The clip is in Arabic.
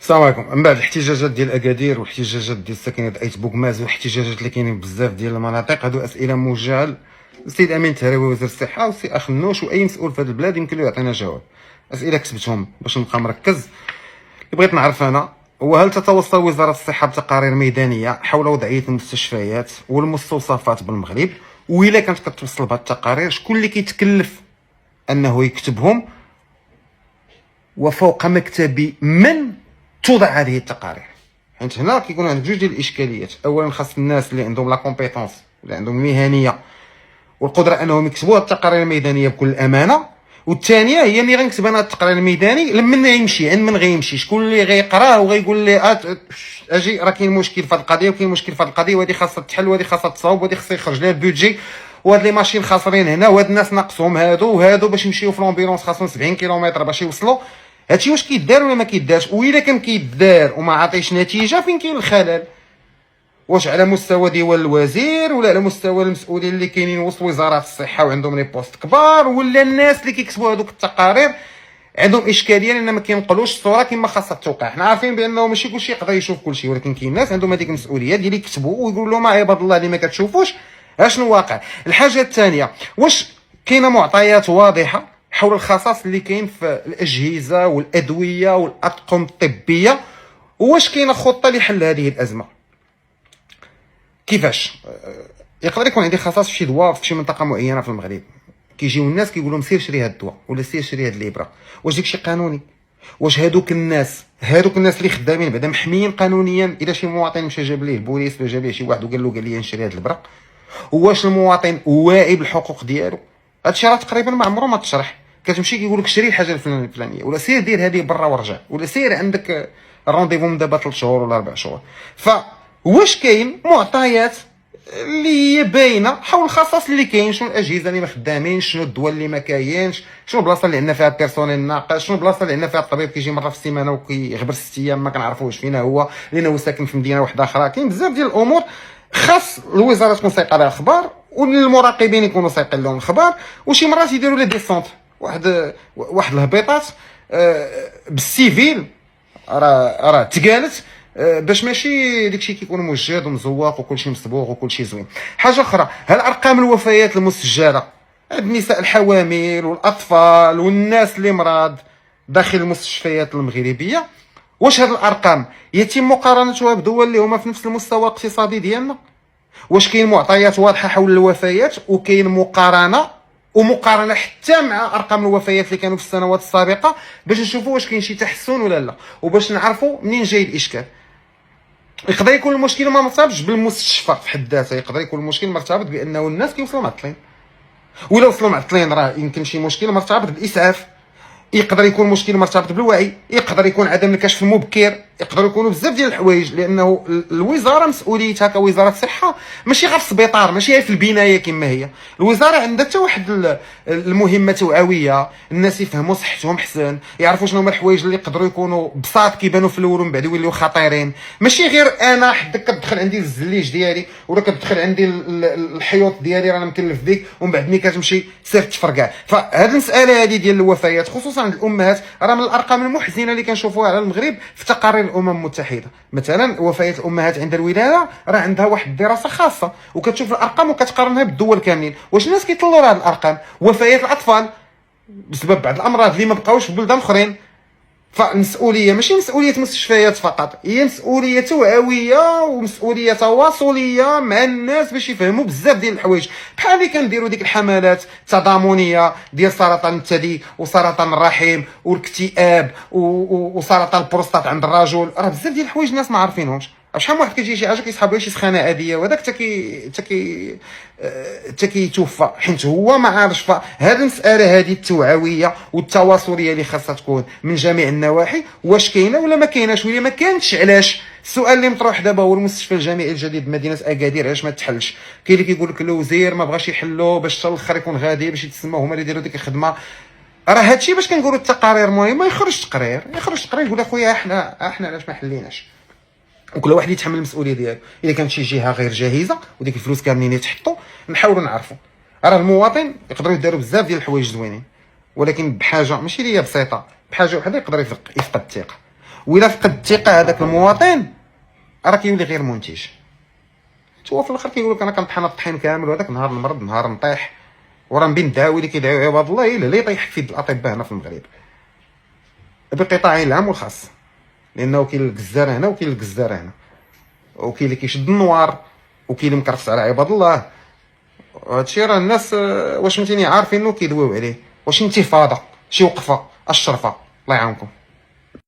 السلام عليكم. من بعد الاحتجاجات ديال اكادير والاحتجاجات ديال الساكنه ايت بوكماز والاحتجاجات اللي كاينين بزاف ديال المناطق، هادو اسئله موجهه للسيد امين التهراوي وزير الصحه والسي اخنوش واي مسؤول في هذه البلاد يمكن له يعطينا جواب. اسئله كتبتهم باش نبقى مركز. اللي بغيت نعرف انا هو هل تتوصل وزاره الصحه بتقارير ميدانيه حول وضعيه المستشفيات والمستوصفات بالمغرب؟ وإلا كانت كتوصل بهاد التقارير شكون اللي كيتكلف انه يكتبهم؟ وفوق مكتب من توضع هذه التقارير؟ حيت هنا كيكون عندك جوج ديال الاشكاليات. اولا خاص الناس اللي عندهم لا كومبيتونس اللي عندهم المهنيه والقدره انهم يكتبوا التقارير الميدانيه بكل امانه، والثانيه هي اللي غنكتب انا التقرير الميداني لمن غيمشي عند من غيمشي، شكون اللي غيقراه وغيقول لي اجي راه كاين مشكل في هذه القضيه وكاين مشكل في هذه القضيه وهذه خاصها تحل وهذه خاصها تصاوب وهذه خاص يخرج لها البودجي وهاد لي ماشين خاسرين هنا وهاد الناس ناقصهم هادو وهادو باش يمشيو في لومبيلونس خاصهم 70 كيلومتر باش يوصلوا. هادشي واش كيدار ولا ما كيدارش؟ والا كان كيدار وما عطيش نتيجه فين كاين الخلل؟ واش على مستوى ديوان الوزير ولا على مستوى المسؤولين اللي كاينين وسط وزارات الصحه وعندهم لي بوست كبار، ولا الناس اللي كيكتبوا هذوك التقارير عندهم اشكاليه لان ما كينقلوش الصوره كما خاصها توقع؟ حنا عارفين بانه ماشي كلشي يقدر يشوف كلشي، ولكن كاين ناس عندهم هذيك المسؤوليه ديال يكتبوا ويقولوا لهم عباد الله اللي ما كتشوفوش اشنو واقع. الحاجه الثانيه، واش كاينه معطيات واضحه حول الخصاص اللي كاين في الاجهزه والادويه والاطقم الطبيه؟ واش كاينه خطه لحل هذه الازمه؟ كيفاش؟ يقدر يكون عندي خصاص في شي دواء في شي منطقه معينه في المغرب، كيجيو الناس كيقول لهم سير شري هاد الدواء ولا سير شري هاد الابره. واش داكشي قانوني؟ واش هادوك الناس اللي خدامين بعدا محميين قانونيا؟ اذا شي مواطن مشى جاب ليه البوليس ولا جاب ليه شي واحد قال لي نشري هاد الابره، واش المواطن واعي بالحقوق ديالو؟ هادشي راه تقريبا ما عمره ما تشرح. كتمشي كيقول لك شري الحاجه الفلانيه ولا سير دير هذه برا ورجع ولا سير عندك رونديفو من دابا 3 شهور ولا 4 شهور. واش كاين معطيات اللي هي باينه حول الخصاص اللي كاين؟ شنو الاجهزه اللي ما خدامينش؟ شنو الدواء اللي ما كاينش؟ شنو البلاصه اللي عندنا فيها بيرسونيل ناقص؟ شنو البلاصه اللي عندنا فيها الطبيب كيجي مره في السيمانه وكيغبر 6 ايام ما كنعرفوش فين هو لانه هو ساكن في مدينه واحده اخرى؟ كاين بزاف ديال الامور خاص الوزاره تكون سايقه لها اخبار والمراقبين يكونوا سايقين لهم الاخبار. وشي مرات يديروا لي ديسونت واحد الهبيطات بالسيفيل راه تقالت باش ماشي داكشي كيكون مجهد ومزوق وكلشي مصبوغ وكلشي زوين. حاجه اخرى، هل ارقام الوفيات المسجله عند النساء الحوامل والاطفال والناس اللي مرض داخل المستشفيات المغربيه، واش هاد الارقام يتم مقارنتها بدول اللي هما في نفس المستوى الاقتصادي ديالنا؟ واش كاين معطيات واضحه حول الوفيات وكاين مقارنه حتى مع ارقام الوفيات اللي كانوا في السنوات السابقه باش نشوفوا واش كاين شي تحسن ولا لا، وباش نعرفوا منين جاي الاشكال؟ يقدر يكون المشكل ما مرتبطش بالمستشفى في حد ذاته، يقدر يكون المشكل مرتبط بانه الناس كيوصلوا معطلين، ولا وصلوا معطلين راه يمكن شي مشكل مرتبط بالاسعاف، يقدر يكون مشكل مرتبط بالوعي، يقدر يكون عدم الكشف المبكر، يقدر يكونوا بزاف ديال الحوايج. لانه الوزاره مسؤوليتها كوزاره الصحه ماشي غير في السبيطار، ماشي غير في البنايه كما هي. الوزاره عندها حتى واحد المهمه توعويه، الناس يفهموا صحتهم حسن، يعرفوا شنو هما الحوايج اللي يقدروا يكونوا بساط كيبانوا في الاول ومن بعد يوليو خطيرين. ماشي غير انا حدك كتدخل عندي الزليج ديالي ولا كتدخل عندي الحيوط ديالي رانا مكلف بك ومن بعد ملي كتمشي سير تفركع. فهاد المساله هذه ديال الوفيات خصوصا عند الامهات راه من الارقام المحزنه اللي كنشوفوها على المغرب في تقارير الامم المتحده. مثلا وفيات الامهات عند الولاده راه عندها واحد الدراسه خاصه وكتشوف الارقام وكتقارنها بالدول كاملين. واش الناس كيطلعوا على هاد الارقام؟ وفيات الاطفال بسبب بعض الامراض اللي ما بقاوش في بلدان اخرين. فالمسؤوليه ماشي مسؤوليه مستشفيات فقط، هي مسؤوليه توعويه ومسؤوليه تواصليه مع الناس باش يفهموا بزاف ديال الحوايج، بحال اللي كنديروا ديك الحملات التضامنيه ديال سرطان الثدي وسرطان الرحم والاكتئاب وسرطان البروستات عند الرجل. راه بزاف ديال الحوايج الناس ما عارفينهمش. شحال من واحد كيجي شي حاجه كيسحب له شي سخانه عاديه وهذاك حتى كيتوفى حيت هو ما عارفش. فهاد المساله هذه التوعويه والتواصليه اللي خاصها تكون من جميع النواحي، واش كاينه ولا ما كايناش؟ ولا ما كانتش علاش؟ السؤال اللي مطروح دابا هو المستشفى الجامعي الجديد بمدينه اكادير علاش ما تحلش؟ كاين اللي كيقول لك الوزير ما بغاش يحلو باش حتى الاخر يكون غادي باش يتسموا هما اللي يديروا ديك الخدمه. راه هادشي باش كنقولوا التقارير مهمه. يخرج تقرير يقول اخويا احنا علاش ما حليناش، وكل واحد يتحمل المسؤوليه ديالو. الا كانت شي جهه غير جاهزه وديك الفلوس كاملين يتحطوا نحاولوا نعرفوا. راه المواطن يقدروا يديروا بزاف ديال الحوايج زوينين، ولكن بحاجه ماشي اللي هي بسيطه، بحاجه وحده يقدر يفقد الثقه. وإلا فقد الثقه هذاك المواطن راه كيولي غير منتج. هو في الاخر كيقول لك انا كنطحن الطحين كامل، وهذاك نهار المرض نهار نطيح، وراه من بين الدعاوي اللي كيدعيو عباد الله الا اللي يطيح في الاطباء هنا في المغرب بقطاعين العام والخاص، لانه كاين الجزار هنا وكاين الجزار هنا، وكاين اللي كيشد النوار وكاين اللي مكرفس على عباد الله. وهادشي راه الناس واش فهمتيني عارفينو كيدويو عليه. واش انتفاضه شي وقفه الشرفه. الله يعاونكم.